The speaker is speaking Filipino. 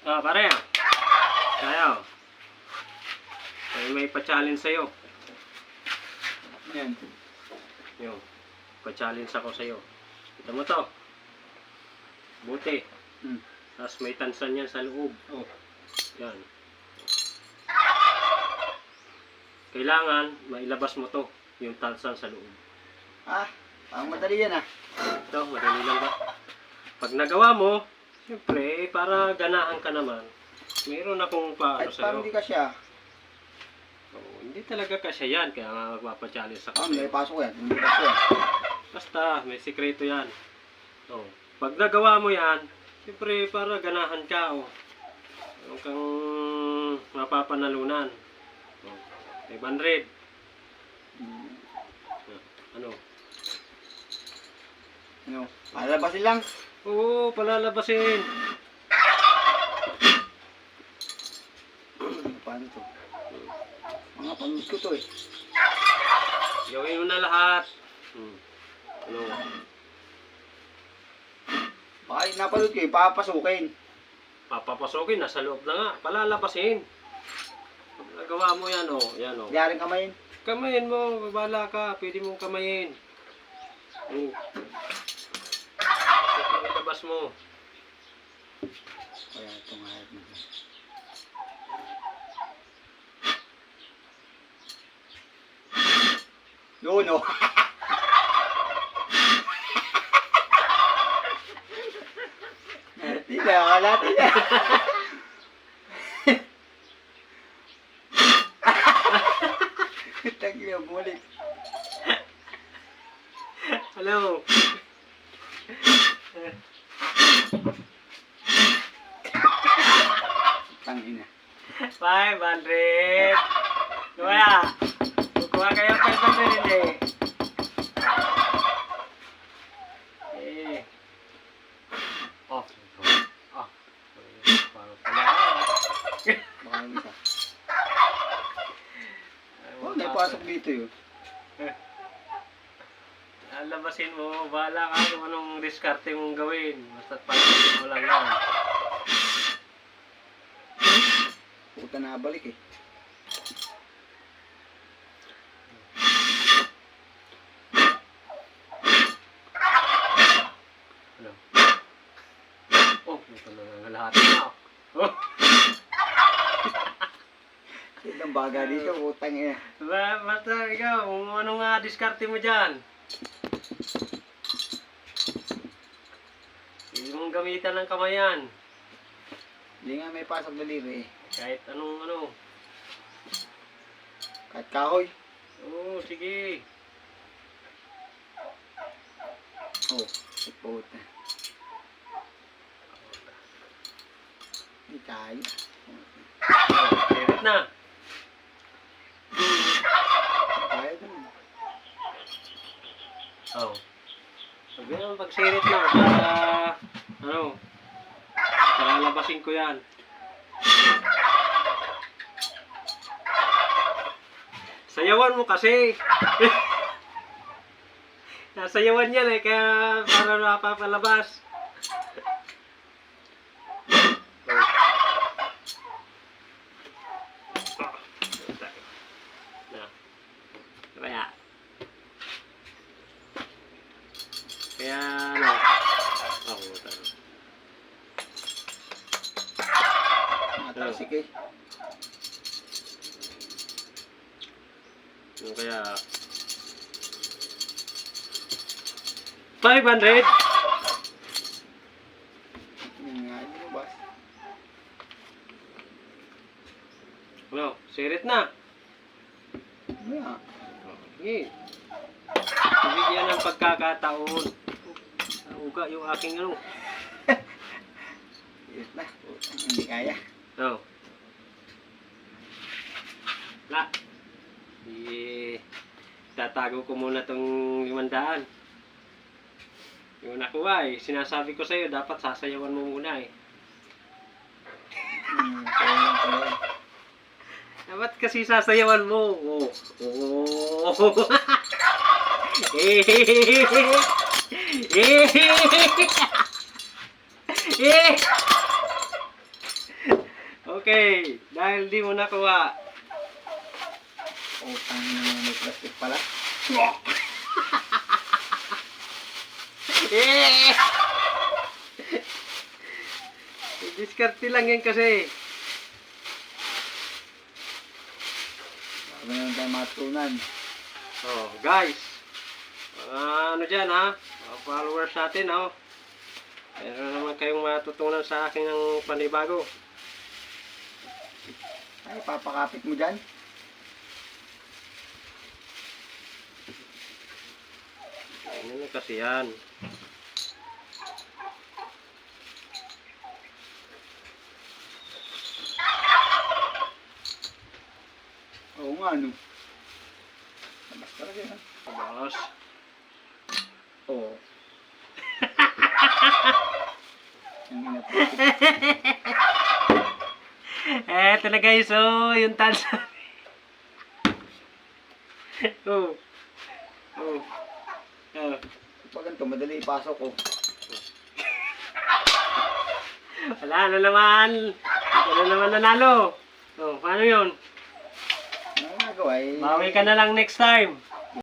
Ah, pare. Tayo. May pa-challenge sa'yo. Yan. Yung, pa-challenge ako sa'yo. Kita mo to. Buti. Tapos may tansan yan sa loob. Oh. Yan. Kailangan mailabas mo to. Yung tansan sa loob. Ah, ang madali yan ah. Ito, madali lang ba? Pag nagawa mo, siyempre, para ganahan ka naman, mayroon akong paano Kahit parang sa'yo. hindi ka siya. Oh, hindi talaga kasya yan, kaya nga magpapa-challenge ako. Ah, may pasok yan. Hindi ka siya. Basta, may sikreto yan. Oh, pag nagawa mo yan, siyempre, para ganahan ka, oh. Meron kang mapapanalunan. Oh, 500. Ano? Ano? Palabasin lang. Oo, palalabasin. Paano to? Mga panood ko to eh. Gawin mo na lahat. Ano? Baka yung napanood ko eh, papasukin. Papapasukin, nasa loob na nga. Palalabasin. Pag nagawa mo yan, oh. Yan, oh. Diyaring kamayin. Kamayin mo, babala ka. Pwede mong kamayin. Oh. Labas mo. Kaya itong hayat mo. Yun oh. Wala tila. Tagyo, bulit. Hello. Tangina. 500. Kuya. Kukuha kayo 500 hindi. Eh. Oh. Oh. Parang pala. Baka yung isa. Oh, may pasok dito yun. Labasin mo, bahala ka kung anong diskarte mong gawin. Basta pagkasin mo lang yan. Puta na balik eh. Ano? Oh, ito na lahat na. Oh. Ilang baga dito, utang eh. Basta ikaw, kung ano nga diskarte mo dyan. Hindi mong gamitan ng kamayan. Hindi nga may pasok daliri eh. Kahit anong ano. Kahit kahoy. Oo, sige. Oh, puta. Hindi tayo. Oh, sirit na. Kaya dun. Oh. Sabi naman pagsirit na. Para, ano, para labasin ko yan. Sayawan mo kasi. Nasayawan yan eh, kaya para napapalabas. Kaya ano, Matasik eh. kaya 500. Yun nga, hindi mo bas. Ano, sirit na. Yeah. Sige. Bigyan ng pagkakataon. Uga yung aking ano. Yes na. Hindi kaya. Oh. La. Eh, tatago ko muna tong 500. Yung nakuha eh, sinasabi ko sa'yo, dapat sasayawan mo muna eh. Kaya lang pala. Dapat kasi sasayawan mo. Oh. Oh. Okay, dahil di mo nakuha. Utang may plastic pala. Eh! Diskarte lang yan kasi. Bago naman tayo matunan. Oh, guys. Ano dyan ha? Mga followers natin oh. Meron naman kayong matutunan sa akin ng panibago. Ay, papakapit mo dyan. Ano na kasi yan? Oo nga, ano. Labas talaga yan. Boss. Oo. Ang ina po. Eto na guys, oh, yung tansa. Oh. Oh. Oh. Pag ganito, madali ipasok ko. Wala, ano naman? Ano naman nanalo? Oh, paano yun? Ano nagawa eh? Bawi ka na lang next time.